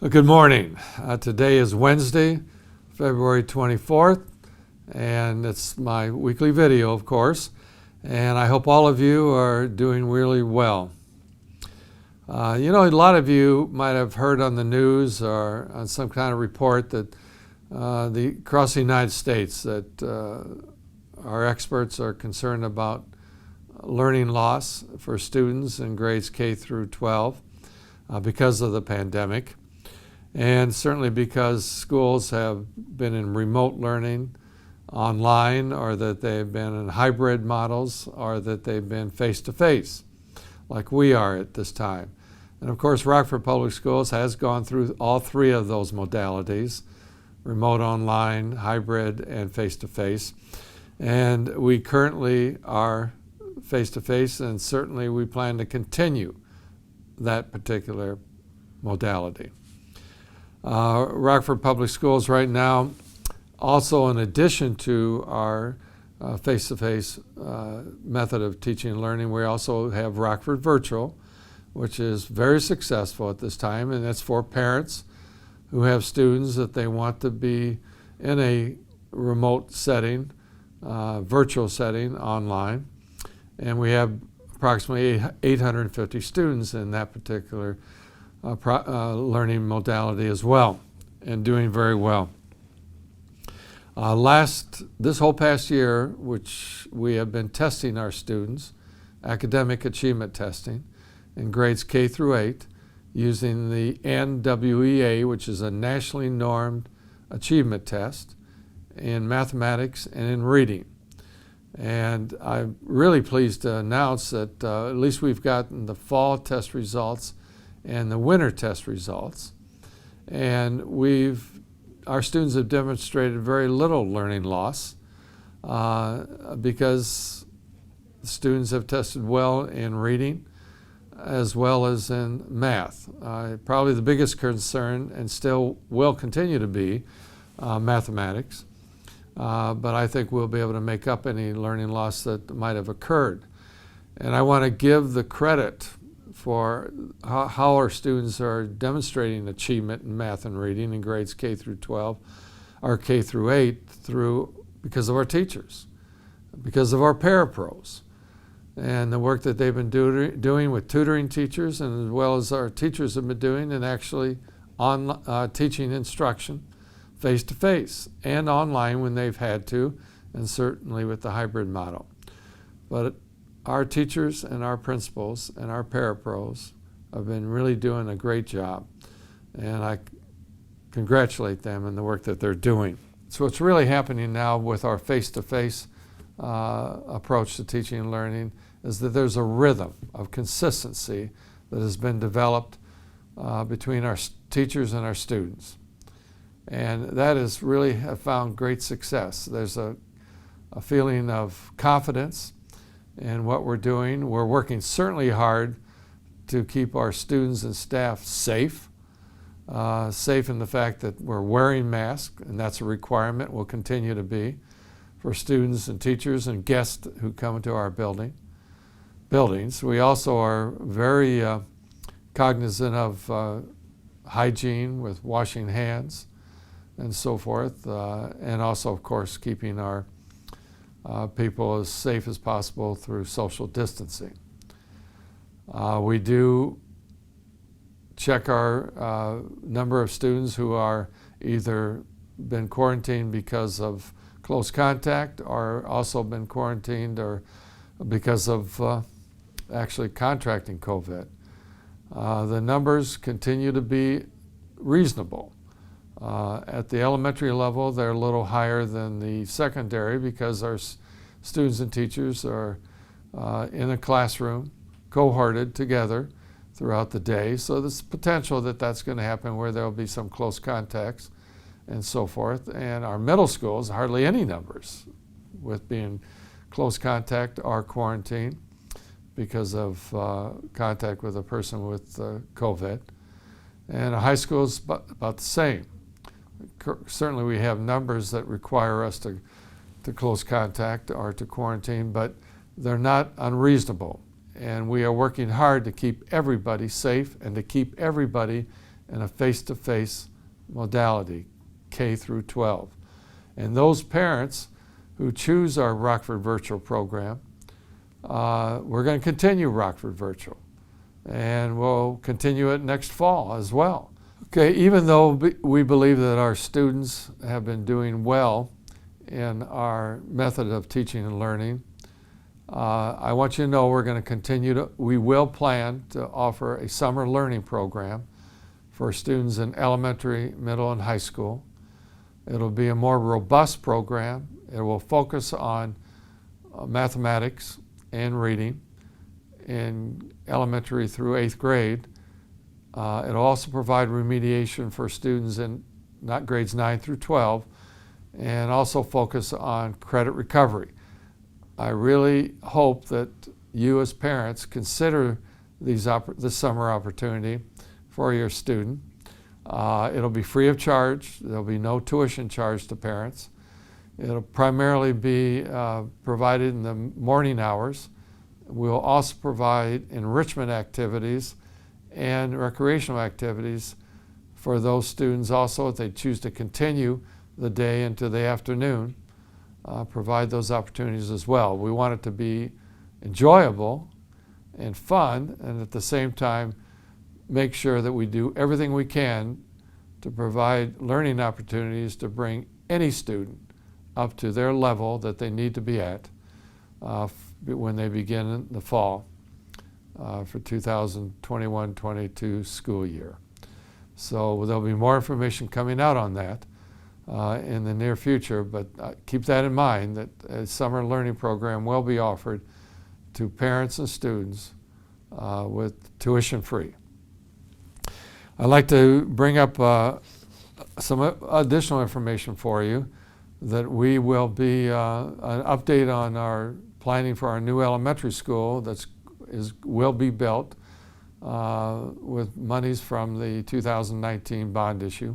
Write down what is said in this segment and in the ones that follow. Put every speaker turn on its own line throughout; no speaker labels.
Good morning. Today is Wednesday, February 24th, and it's my weekly video, of course, and I hope all of you are doing really well. A lot of you might have heard on the news or on some kind of report that across the United States that our experts are concerned about learning loss for students in grades K through 12 because of the pandemic. And certainly because schools have been in remote learning online, or that they've been in hybrid models, or that they've been face-to-face, like we are at this time. And of course, Rockford Public Schools has gone through all three of those modalities: remote online, hybrid, and face-to-face. And we currently are face-to-face, and certainly we plan to continue that particular modality. Rockford Public Schools right now, also in addition to our face-to-face method of teaching and learning, we also have Rockford Virtual, which is very successful at this time, and that's for parents who have students that they want to be in a remote setting, virtual setting, online. And we have approximately 850 students in that particular learning modality as well, and doing very well. This whole past year, which we have been testing our students, academic achievement testing, in grades K through 8, using the NWEA, which is a nationally normed achievement test in mathematics and in reading. And I'm really pleased to announce that at least we've gotten the fall test results and the winter test results, and our students have demonstrated very little learning loss because students have tested well in reading as well as in math. Probably the biggest concern, and still will continue to be, mathematics, but I think we'll be able to make up any learning loss that might have occurred. And I want to give the credit for how our students are demonstrating achievement in math and reading in grades K through 12, or K through 8, because of our teachers, because of our parapros, and the work that they've been doing with tutoring teachers, and as well as our teachers have been doing, and actually on teaching instruction face-to-face and online when they've had to, and certainly with the hybrid model. But our teachers and our principals and our parapros have been really doing a great job, and I congratulate them in the work that they're doing. So what's really happening now with our face-to-face approach to teaching and learning is that there's a rhythm of consistency that has been developed between our teachers and our students. And that has really found great success. There's a feeling of confidence in what we're doing. We're working certainly hard to keep our students and staff safe. Safe in the fact that we're wearing masks, and that's a requirement, will continue to be, for students and teachers and guests who come into our buildings. We also are very cognizant of hygiene with washing hands and so forth, and also, of course, keeping our people as safe as possible through social distancing. We do check our number of students who are either been quarantined because of close contact, or also been quarantined or because of actually contracting COVID. The numbers continue to be reasonable. At the elementary level, they're a little higher than the secondary because our students and teachers are in a classroom, cohorted together throughout the day. So there's potential that that's going to happen, where there'll be some close contacts and so forth. And our middle schools, hardly any numbers with being close contact or quarantine because of contact with a person with COVID. And our high schools about the same. Certainly we have numbers that require us to close contact or to quarantine, but they're not unreasonable. And we are working hard to keep everybody safe and to keep everybody in a face-to-face modality, K through 12. And those parents who choose our Rockford Virtual program, we're going to continue Rockford Virtual. And we'll continue it next fall as well. Okay, even though we believe that our students have been doing well in our method of teaching and learning, I want you to know we're going to we will plan to offer a summer learning program for students in elementary, middle, and high school. It'll be a more robust program. It will focus on mathematics and reading in elementary through 8th grade. It'll also provide remediation for students in not grades 9 through 12, and also focus on credit recovery. I really hope that you as parents consider this summer opportunity for your student. It'll be free of charge. There'll be no tuition charge to parents. It'll primarily be provided in the morning hours. We'll also provide enrichment activities and recreational activities for those students also if they choose to continue the day into the afternoon. Provide those opportunities as well. We want it to be enjoyable and fun, and at the same time make sure that we do everything we can to provide learning opportunities to bring any student up to their level that they need to be at when they begin in the fall for 2021-22 school year. So there'll be more information coming out on that in the near future, but keep that in mind that a summer learning program will be offered to parents and students with tuition free. I'd like to bring up some additional information for you that we will be an update on our planning for our new elementary school will be built with monies from the 2019 bond issue.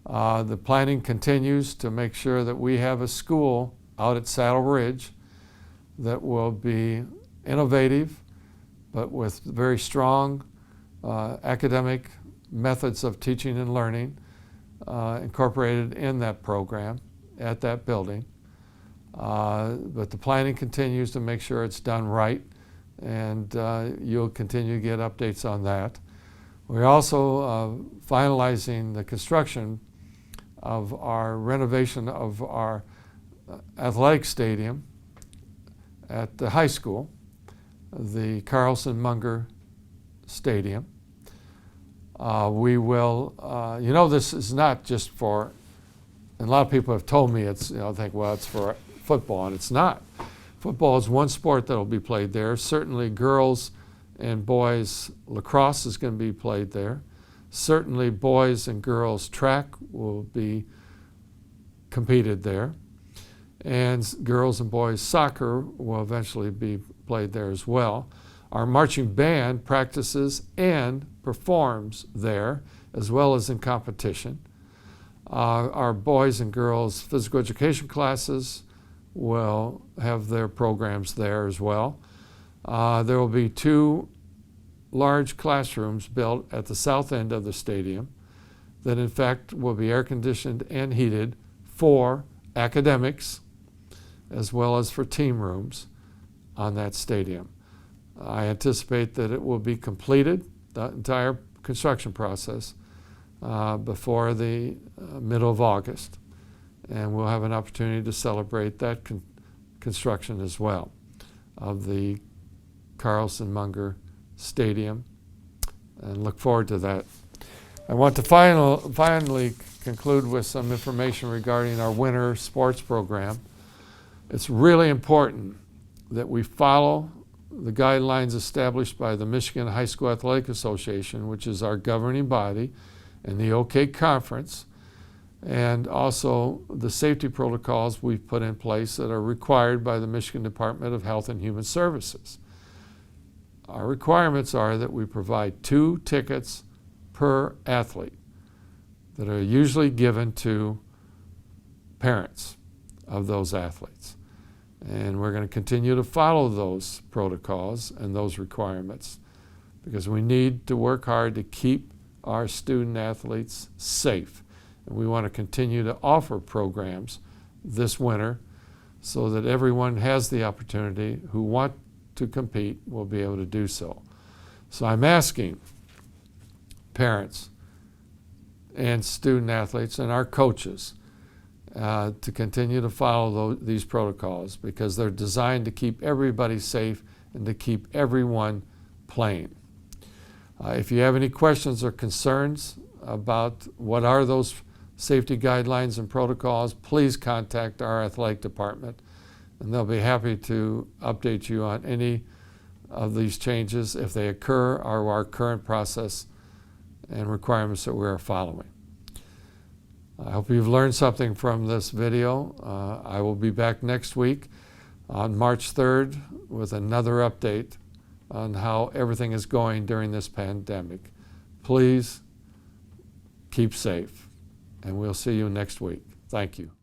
The planning continues to make sure that we have a school out at Saddle Ridge that will be innovative, but with very strong academic methods of teaching and learning incorporated in that program at that building. But the planning continues to make sure it's done right, and you'll continue to get updates on that. We're also finalizing the construction of our renovation of our athletic stadium at the high school, the Carlson Munger Stadium. We will, this is not just for, and a lot of people have told me it's, think, well, it's for football, and it's not. Football is one sport that will be played there. Certainly girls and boys lacrosse is going to be played there. Certainly boys and girls track will be competed there. And girls and boys soccer will eventually be played there as well. Our marching band practices and performs there, as well as in competition. Our boys and girls physical education classes will have their programs there as well. There will be 2 large classrooms built at the south end of the stadium that in fact will be air conditioned and heated for academics as well as for team rooms on that stadium. I anticipate that it will be completed, the entire construction process, before the middle of August. And we'll have an opportunity to celebrate that construction as well of the Carlson Munger Stadium, and look forward to that. I want to finally conclude with some information regarding our winter sports program. It's really important that we follow the guidelines established by the Michigan High School Athletic Association, which is our governing body, and the OK Conference, and also the safety protocols we've put in place that are required by the Michigan Department of Health and Human Services. Our requirements are that we provide 2 tickets per athlete that are usually given to parents of those athletes. And we're going to continue to follow those protocols and those requirements because we need to work hard to keep our student athletes safe. And we want to continue to offer programs this winter so that everyone has the opportunity who want to compete will be able to do so. So I'm asking parents and student athletes and our coaches to continue to follow these protocols, because they're designed to keep everybody safe and to keep everyone playing. If you have any questions or concerns about what are those safety guidelines and protocols, please contact our athletic department, and they'll be happy to update you on any of these changes if they occur, or our current process and requirements that we are following. I hope you've learned something from this video. I will be back next week on March 3rd with another update on how everything is going during this pandemic. Please keep safe, and we'll see you next week. Thank you.